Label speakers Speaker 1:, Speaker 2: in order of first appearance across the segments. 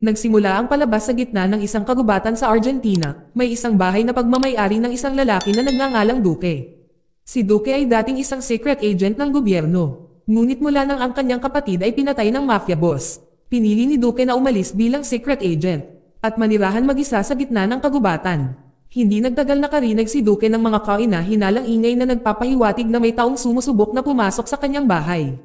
Speaker 1: Nagsimula ang palabas sa gitna ng isang kagubatan sa Argentina. May isang bahay na pagmamay-ari ng isang lalaki na nagngangalang Duque. Si Duque ay dating isang secret agent ng gobyerno. Ngunit mula nang ang kanyang kapatid ay pinatay ng mafia boss, pinili ni Duque na umalis bilang secret agent at manirahan mag-isa sa gitna ng kagubatan. Hindi nagtagal nakarinig si Duque ng mga kaina-hinalang ingay na nagpapahiwatig na may taong sumusubok na pumasok sa kanyang bahay.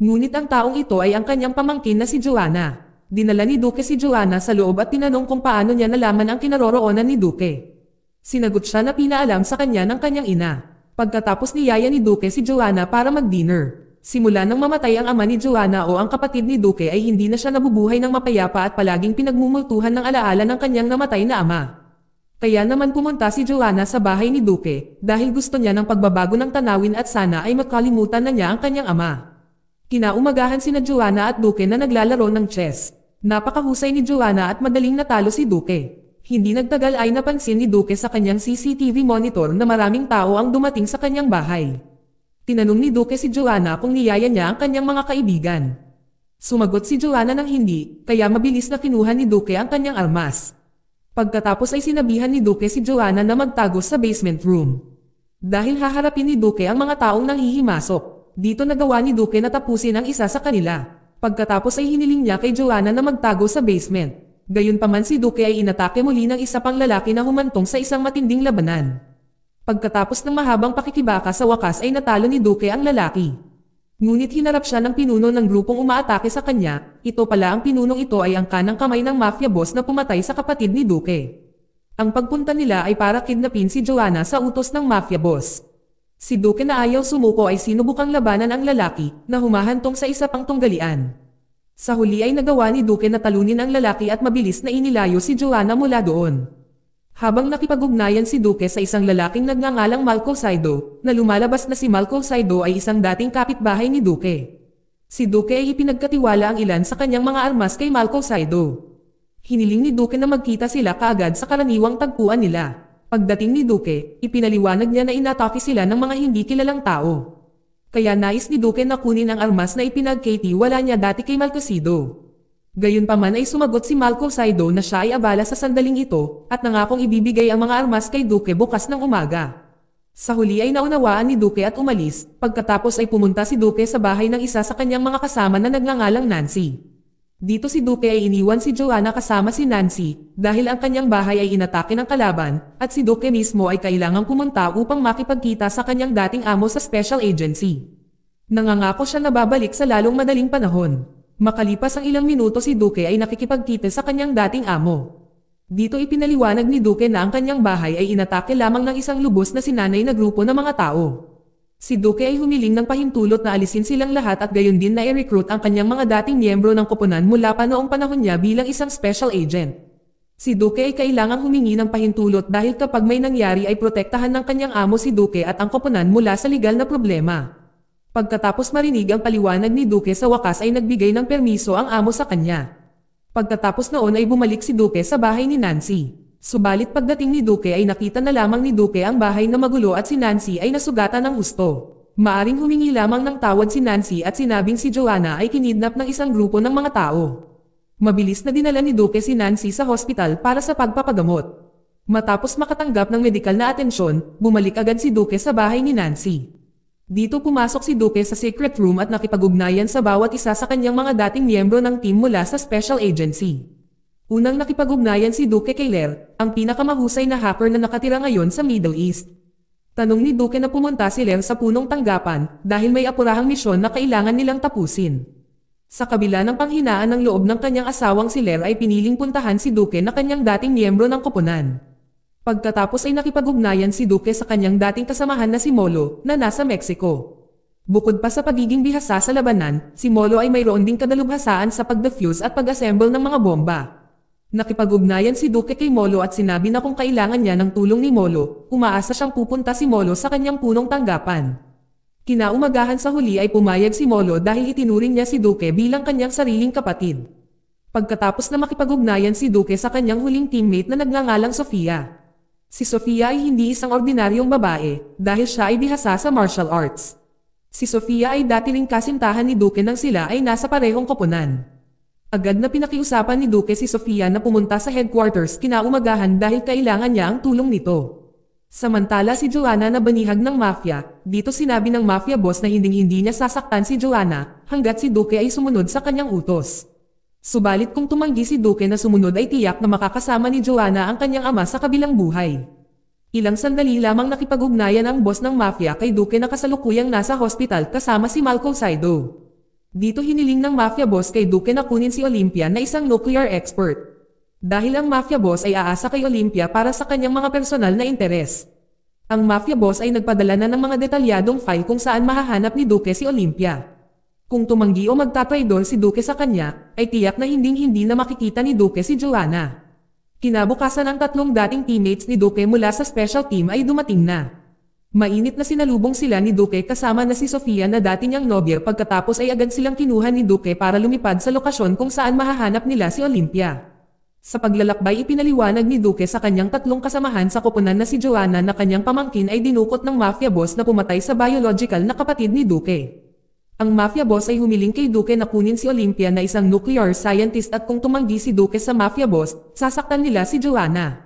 Speaker 1: Ngunit ang taong ito ay ang kanyang pamangkin na si Joanna. Dinala ni Duque si Joanna sa loob at tinanong kung paano niya nalaman ang kinaroroonan ni Duque. Sinagot siya na pinaalam sa kanya ng kanyang ina. Pagkatapos niyaya ni Duque si Joanna para mag-dinner. Simula nang mamatay ang ama ni Joanna o ang kapatid ni Duque ay hindi na siya nabubuhay ng mapayapa at palaging pinagmumultuhan ng alaala ng kanyang namatay na ama. Kaya naman pumunta si Joanna sa bahay ni Duque dahil gusto niya ng pagbabago ng tanawin at sana ay makalimutan na niya ang kanyang ama. Kinaumagahan sina Joanna at Duque na naglalaro ng chess. Napakahusay ni Joanna at madaling natalo si Duque. Hindi nagtagal ay napansin ni Duque sa kanyang CCTV monitor na maraming tao ang dumating sa kanyang bahay. Tinanong ni Duque si Joanna kung niyaya niya ang kanyang mga kaibigan. Sumagot si Joanna ng hindi, kaya mabilis na kinuha ni Duque ang kanyang armas. Pagkatapos ay sinabihan ni Duque si Joanna na magtago sa basement room. Dahil haharapin ni Duque ang mga taong nanghihimasok, dito nagawa ni Duque na tapusin ang isa sa kanila. Pagkatapos ay hiniling niya kay Joanna na magtago sa basement. Gayunpaman si Duque ay inatake muli ng isa pang lalaki na humantong sa isang matinding labanan. Pagkatapos ng mahabang pakikibaka sa wakas ay natalo ni Duque ang lalaki. Ngunit hinarap siya ng pinuno ng grupong umaatake sa kanya. Ito pala ang pinunong ito ay ang kanang kamay ng mafia boss na pumatay sa kapatid ni Duque. Ang pagpunta nila ay para kidnapin si Joanna sa utos ng mafia boss. Si Duque na ayaw sumuko ay sinubukang labanan ang lalaki na humahantong sa isa pang tunggalian. Sa huli ay nagawa ni Duque na talunin ang lalaki at mabilis na inilayo si Joanna mula doon. Habang nakipag-ugnayan si Duque sa isang lalaking nagngangalang Malco Saido, na lumalabas na si Malco Saido ay isang dating kapitbahay ni Duque. Si Duque ay ipinagkatiwala ang ilan sa kanyang mga armas kay Malco Saido. Hiniling ni Duque na magkita sila kaagad sa karaniwang tagpuan nila. Pagdating ni Duque, ipinaliwanag niya na inatake sila ng mga hindi kilalang tao. Kaya nais ni Duque na kunin ang armas na ipinagkatiwala niya dati kay Malco Saido. Gayunpaman ay sumagot si Malco Saido na siya ay abala sa sandaling ito at nangakong ibibigay ang mga armas kay Duque bukas ng umaga. Sa huli ay naunawaan ni Duque at umalis, pagkatapos ay pumunta si Duque sa bahay ng isa sa kanyang mga kasama na nagngangalang Nancy. Dito si Duque ay iniwan si Joanna kasama si Nancy dahil ang kanyang bahay ay inatake ng kalaban at si Duque mismo ay kailangang pumunta upang makipagkita sa kanyang dating amo sa special agency. Nangangako siya na babalik sa lalong madaling panahon. Makalipas ang ilang minuto si Duque ay nakikipagkita sa kanyang dating amo. Dito ipinaliwanag ni Duque na ang kanyang bahay ay inatake lamang ng isang lubos na sinanay na grupo ng mga tao. Si Duque ay humiling ng pahintulot na alisin silang lahat at gayon din na i-recruit ang kanyang mga dating miyembro ng koponan mula pa noong panahon niya bilang isang special agent. Si Duque ay kailangang humingi ng pahintulot dahil kapag may nangyari ay protektahan ng kanyang amo si Duque at ang koponan mula sa legal na problema. Pagkatapos marinig ang paliwanag ni Duque sa wakas ay nagbigay ng permiso ang amo sa kanya. Pagkatapos noon ay bumalik si Duque sa bahay ni Nancy. Subalit pagdating ni Duque ay nakita na lamang ni Duque ang bahay na magulo at si Nancy ay nasugatan ng husto. Maaring humingi lamang ng tawad si Nancy at sinabing si Joanna ay kinidnap ng isang grupo ng mga tao. Mabilis na dinala ni Duque si Nancy sa hospital para sa pagpapagamot. Matapos makatanggap ng medikal na atensyon, bumalik agad si Duque sa bahay ni Nancy. Dito pumasok si Duque sa secret room at nakipag-ugnayan sa bawat isa sa kanyang mga dating miyembro ng team mula sa special agency. Unang nakipag-ugnayan si Duque kay Ler, ang pinakamahusay na hacker na nakatira ngayon sa Middle East. Tanong ni Duque na pumunta si Ler sa punong tanggapan dahil may apurahang misyon na kailangan nilang tapusin. Sa kabila ng panghinaan ng loob ng kanyang asawang si Ler ay piniling puntahan si Duque na kanyang dating miyembro ng koponan. Pagkatapos ay nakipag-ugnayan si Duque sa kanyang dating kasamahan na si Molo na nasa Mexico. Bukod pa sa pagiging bihasa sa labanan, si Molo ay mayroon ding kadalubhasaan sa pag-defuse at pag-assemble ng mga bomba. Nakipag-ugnayan si Duque kay Molo at sinabi na kung kailangan niya ng tulong ni Molo, umaasa siyang pupunta si Molo sa kanyang punong tanggapan. Kinaumagahan sa huli ay pumayag si Molo dahil itinuring niya si Duque bilang kanyang sariling kapatid. Pagkatapos na makipag-ugnayan si Duque sa kanyang huling teammate na nagngangalang Sofia. Si Sofia ay hindi isang ordinaryong babae dahil siya ay bihasa sa martial arts. Si Sofia ay dati ring kasintahan ni Duque nang sila ay nasa parehong koponan. Agad na pinakiusapan ni Duque si Sofia na pumunta sa headquarters kinaumagahan dahil kailangan niya ang tulong nito. Samantala si Joanna na banihag ng mafia, dito sinabi ng mafia boss na hindi niya sasaktan si Joanna hanggat si Duque ay sumunod sa kanyang utos. Subalit kung tumanggi si Duque na sumunod ay tiyak na makakasama ni Joanna ang kanyang ama sa kabilang buhay. Ilang sandali lamang nakipag-ugnayan ang boss ng mafia kay Duque na kasalukuyang nasa hospital kasama si Malcolm Saido. Dito hiniling ng mafia boss kay Duque na kunin si Olympia na isang nuclear expert. Dahil ang mafia boss ay aasa kay Olympia para sa kanyang mga personal na interes. Ang mafia boss ay nagpadala na ng mga detalyadong file kung saan mahahanap ni Duque si Olympia. Kung tumanggi o magtatraidor si Duque sa kanya, ay tiyak na hindi na makikita ni Duque si Joanna. Kinabukasan ang tatlong dating teammates ni Duque mula sa special team ay dumating na. Mainit na sinalubong sila ni Duque kasama na si Sofia na dati niyang nobya pagkatapos ay agad silang kinuha ni Duque para lumipad sa lokasyon kung saan mahahanap nila si Olympia. Sa paglalakbay ipinaliwanag ni Duque sa kanyang tatlong kasamahan sa koponan na si Joanna na kanyang pamangkin ay dinukot ng mafia boss na pumatay sa biological na kapatid ni Duque. Ang mafia boss ay humiling kay Duque na kunin si Olympia na isang nuclear scientist at kung tumanggi si Duque sa mafia boss, sasaktan nila si Joanna.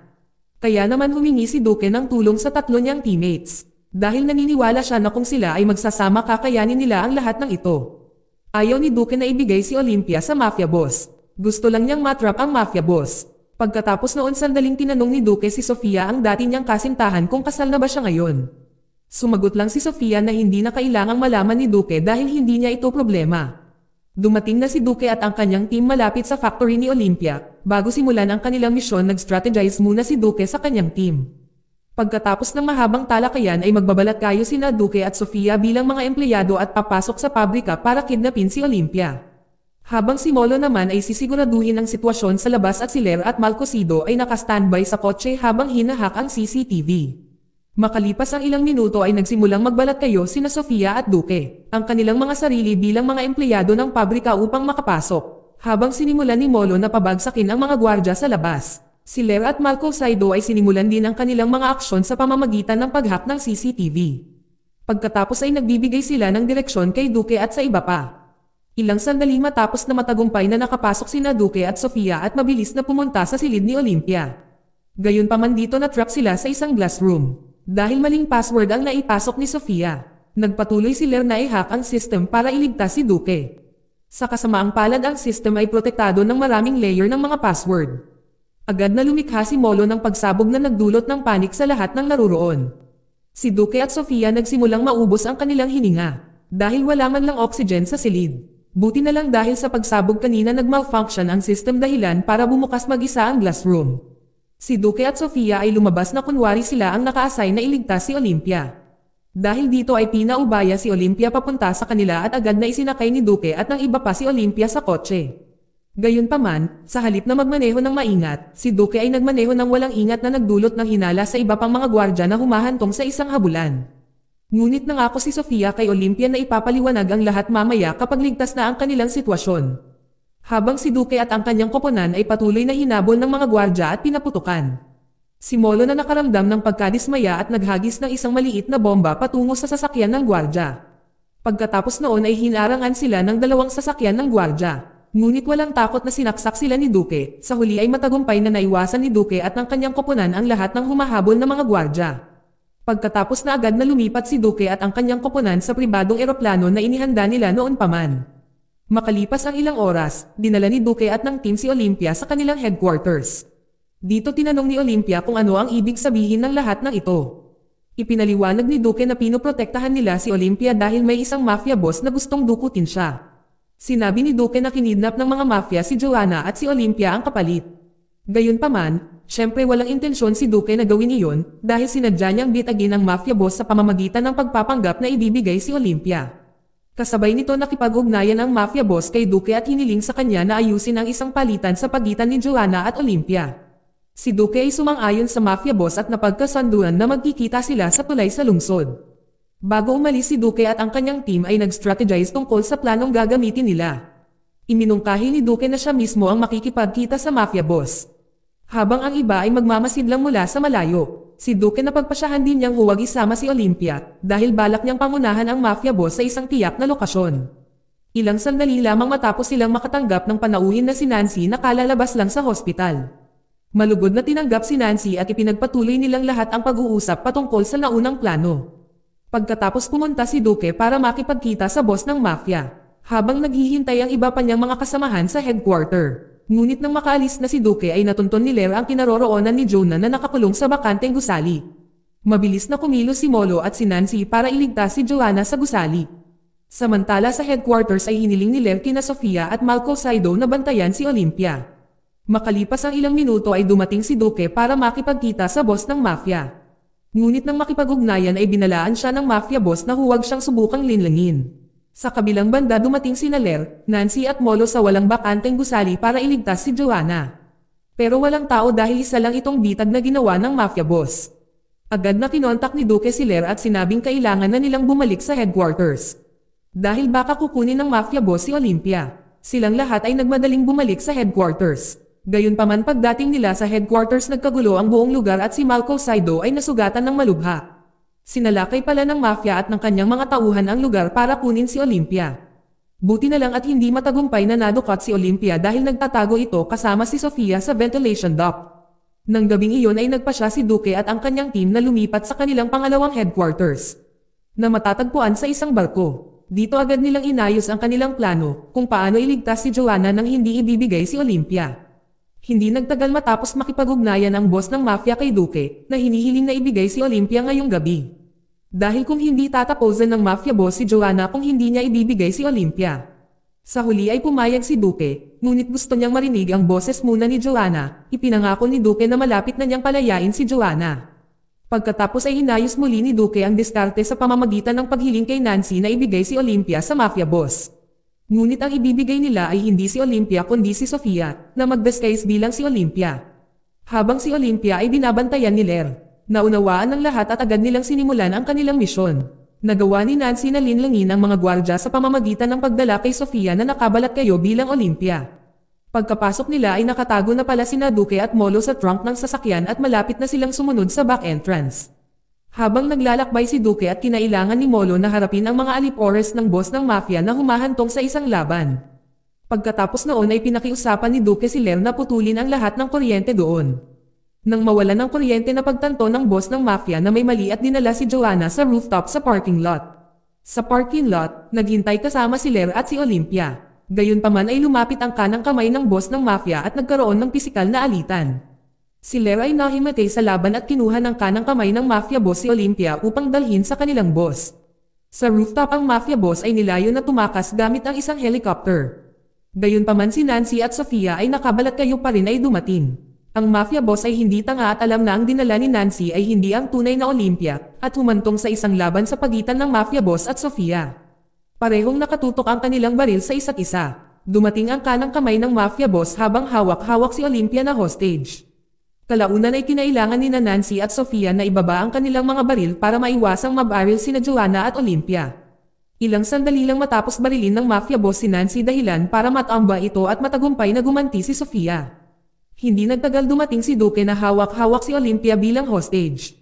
Speaker 1: Kaya naman humingi si Duque ng tulong sa tatlo niyang teammates. Dahil naniniwala siya na kung sila ay magsasama kakayanin nila ang lahat ng ito. Ayaw ni Duque na ibigay si Olympia sa mafia boss. Gusto lang niyang matrap ang mafia boss. Pagkatapos noon sandaling tinanong ni Duque si Sofia ang dati niyang kasintahan kung kasal na ba siya ngayon. Sumagot lang si Sofia na hindi na kailangang malaman ni Duque dahil hindi niya ito problema. Dumating na si Duque at ang kanyang team malapit sa factory ni Olympia. Bago simulan ang kanilang misyon nag-strategize muna si Duque sa kanyang team. Pagkatapos ng mahabang talakayan ay magbabalat kayo sina Duque at Sofia bilang mga empleyado at papasok sa pabrika para kidnapin si Olympia. Habang si Molo naman ay sisiguraduhin ang sitwasyon sa labas at si Ler at Malcosido ay nakastandby sa kotse habang hinahak ang CCTV. Makalipas ang ilang minuto ay nagsimulang magbalat kayo sina Sofia at Duque, ang kanilang mga sarili bilang mga empleyado ng pabrika upang makapasok, habang sinimulan ni Molo na pabagsakin ang mga gwardya sa labas. Si Ler at Malcolm Saido ay sinimulan din ang kanilang mga aksyon sa pamamagitan ng paghack ng CCTV. Pagkatapos ay nagbibigay sila ng direksyon kay Duque at sa iba pa. Ilang sandali matapos na matagumpay na nakapasok sina Duque at Sofia at mabilis na pumunta sa silid ni Olympia. Gayunpaman dito na-trap sila sa isang glass room. Dahil maling password ang naipasok ni Sofia, nagpatuloy si Ler na i-hack ang system para iligtas si Duque. Sa kasamaang palad ang system ay protektado ng maraming layer ng mga password. Agad na lumikha si Molo ng pagsabog na nagdulot ng panik sa lahat ng naruroon. Si Duque at Sofia nagsimulang maubos ang kanilang hininga, dahil wala man lang oxygen sa silid. Buti na lang dahil sa pagsabog kanina nag-malfunction ang system dahilan para bumukas mag-isa ang glass room. Si Duque at Sofia ay lumabas na kunwari sila ang naka-assign na iligtas si Olympia. Dahil dito ay pinaubaya si Olympia papunta sa kanila at agad na isinakay ni Duque at ng iba pa si Olympia sa kotse. Gayunpaman, sa halip na magmaneho ng maingat, si Duque ay nagmaneho ng walang ingat na nagdulot ng hinala sa iba pang mga gwardya na humahantong sa isang habulan. Ngunit nangako si Sofia kay Olympia na ipapaliwanag ang lahat mamaya kapag ligtas na ang kanilang sitwasyon. Habang si Duque at ang kanyang koponan ay patuloy na hinabol ng mga gwardya at pinaputukan. Si Molo na nakaramdam ng pagkadismaya at naghagis ng isang maliit na bomba patungo sa sasakyan ng gwardya. Pagkatapos noon ay hinarangan sila ng dalawang sasakyan ng gwardya. Ngunit walang takot na sinaksak sila ni Duque, sa huli ay matagumpay na naiwasan ni Duque at ng kanyang koponan ang lahat ng humahabol na mga gwardya. Pagkatapos na agad na lumipat si Duque at ang kanyang koponan sa pribadong eroplano na inihanda nila noon pa man. Makalipas ang ilang oras, dinala ni Duque at ng team si Olympia sa kanilang headquarters. Dito tinanong ni Olympia kung ano ang ibig sabihin ng lahat ng ito. Ipinaliwanag ni Duque na pinoprotektahan nila si Olympia dahil may isang mafia boss na gustong dukutin siya. Sinabi ni Duque na kinidnap ng mga mafia si Joanna at si Olympia ang kapalit. Gayunpaman, syempre walang intensyon si Duque na gawin iyon dahil sinadya niyang bitagin ang mafia boss sa pamamagitan ng pagpapanggap na ibibigay si Olympia. Kasabay nito nakipag-ugnayan ang mafia boss kay Duque at hiniling sa kanya na ayusin ang isang palitan sa pagitan ni Joanna at Olympia. Si Duque ay sumang-ayon sa mafia boss at napagkasunduan na magkikita sila sa tulay sa lungsod. Bago umalis si Duque at ang kanyang team ay nag-strategize tungkol sa planong gagamitin nila. Iminungkahi ni Duque na siya mismo ang makikipagkita sa mafia boss. Habang ang iba ay magmamasid lang mula sa malayo, si Duque na pagpasyahan din niyang huwag isama si Olympia dahil balak niyang pangunahan ang mafia boss sa isang tiyak na lokasyon. Ilang sandali lamang matapos silang makatanggap ng panauhin na si Nancy na kalalabas lang sa hospital. Malugod na tinanggap si Nancy at ipinagpatuloy nilang lahat ang pag-uusap patungkol sa naunang plano. Pagkatapos pumunta si Duque para makipagkita sa boss ng mafia, habang naghihintay ang iba pa niyang mga kasamahan sa headquarter. Ngunit nang makaalis na si Duque ay natunton ni Ler ang kinaroroonan ni Jonah na nakakulong sa bakanteng gusali. Mabilis na kumilos si Molo at si Nancy para iligtas si Joanna sa gusali. Samantala sa headquarters ay hiniling ni Ler kina Sofia at Malco Saido na bantayan si Olympia. Makalipas ang ilang minuto ay dumating si Duque para makipagkita sa boss ng mafia. Ngunit nang makipag-ugnayan ay binalaan siya ng mafia boss na huwag siyang subukang linlangin. Sa kabilang banda dumating sina Ler, Nancy at Molo sa walang bakanteng gusali para iligtas si Joanna. Pero walang tao dahil isa lang itong bitag na ginawa ng mafia boss. Agad na kinontak ni Duque si Ler at sinabing kailangan na nilang bumalik sa headquarters. Dahil baka kukunin ng mafia boss si Olympia, silang lahat ay nagmadaling bumalik sa headquarters. Gayunpaman pagdating nila sa headquarters nagkagulo ang buong lugar at si Malco Saido ay nasugatan ng malubha. Sinalakay pala ng mafia at ng kanyang mga tauhan ang lugar para kunin si Olympia. Buti na lang at hindi matagumpay na nadukat si Olympia dahil nagtatago ito kasama si Sofia sa ventilation duct. Nang gabing iyon ay nagpasya si Duque at ang kanyang team na lumipat sa kanilang pangalawang headquarters, na matatagpuan sa isang barko. Dito agad nilang inayos ang kanilang plano kung paano iligtas si Joanna nang hindi ibibigay si Olympia. Hindi nagtagal matapos makipag-ugnayan ang boss ng mafia kay Duque na hinihiling na ibigay si Olympia ngayong gabi. Dahil kung hindi tatapusan ng mafia boss si Joanna kung hindi niya ibibigay si Olympia. Sa huli ay pumayag si Duque, ngunit gusto niyang marinig ang boses muna ni Joanna. Ipinangako ni Duque na malapit na niyang palayain si Joanna. Pagkatapos ay hinayos muli ni Duque ang diskarte sa pamamagitan ng paghiling kay Nancy na ibigay si Olympia sa mafia boss. Ngunit ang ibibigay nila ay hindi si Olympia kundi si Sofia, na mag-disguise bilang si Olympia. Habang si Olympia ay binabantayan ni Ler, naunawaan ng lahat at agad nilang sinimulan ang kanilang misyon. Nagawa ni Nancy na linlangin ang mga gwardya sa pamamagitan ng pagdala kay Sofia na nakabalat kayo bilang Olympia. Pagkapasok nila ay nakatago na pala sina Duque at Molo sa trunk ng sasakyan at malapit na silang sumunod sa back entrance. Habang naglalakbay si Duque at kinailangan ni Molo na harapin ang mga alipores ng boss ng mafia na humahantong sa isang laban. Pagkatapos noon ay pinakiusapan ni Duque si Ler na putulin ang lahat ng kuryente doon. Nang mawala ng kuryente na pagtanto ng boss ng mafia na may mali at dinala si Joanna sa rooftop sa parking lot. Sa parking lot, naghintay kasama si Ler at si Olympia. Gayunpaman ay lumapit ang kanang kamay ng boss ng mafia at nagkaroon ng pisikal na alitan. Si Ler ay nahimatay sa laban at kinuha ng kanang kamay ng mafia boss si Olympia upang dalhin sa kanilang boss. Sa rooftop ang mafia boss ay nilayo na tumakas gamit ang isang helicopter. Gayunpaman si Nancy at Sofia ay nakabalat kayo pa rin ay dumating. Ang mafia boss ay hindi tanga at alam na ang dinala ni Nancy ay hindi ang tunay na Olympia at humantong sa isang laban sa pagitan ng mafia boss at Sofia. Parehong nakatutok ang kanilang baril sa isa't isa. Dumating ang kanang kamay ng mafia boss habang hawak-hawak si Olympia na hostage. Kalaunan ay kinailangan ni Nancy at Sofia na ibaba ang kanilang mga baril para maiwasang mabaril sina Joanna at Olympia. Ilang sandali lang matapos barilin ng mafia boss si Nancy dahilan para matamba ito at matagumpay na gumanti si Sofia. Hindi nagtagal dumating si Duque na hawak-hawak si Olympia bilang hostage.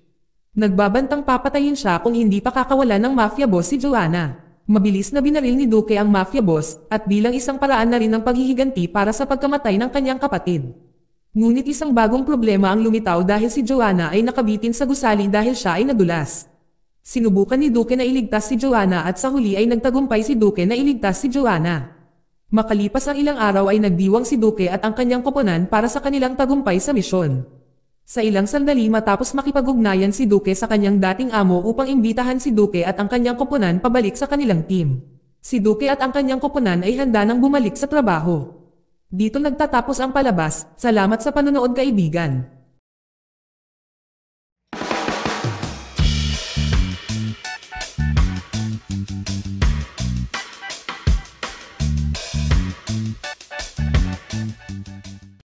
Speaker 1: Nagbabantang papatayin siya kung hindi pa kakawalan ng mafia boss si Joanna. Mabilis na binaril ni Duque ang mafia boss at bilang isang paraan na rin ng paghihiganti para sa pagkamatay ng kanyang kapatid. Ngunit isang bagong problema ang lumitaw dahil si Joanna ay nakabitin sa gusali dahil siya ay nadulas. Sinubukan ni Duque na iligtas si Joanna at sa huli ay nagtagumpay si Duque na iligtas si Joanna. Makalipas ang ilang araw ay nagdiwang si Duque at ang kanyang koponan para sa kanilang tagumpay sa misyon. Sa ilang sandali matapos makipag-ugnayan si Duque sa kanyang dating amo upang imbitahan si Duque at ang kanyang koponan pabalik sa kanilang team. Si Duque at ang kanyang koponan ay handa nang bumalik sa trabaho. Dito nagtatapos ang palabas. Salamat sa panonood kaibigan.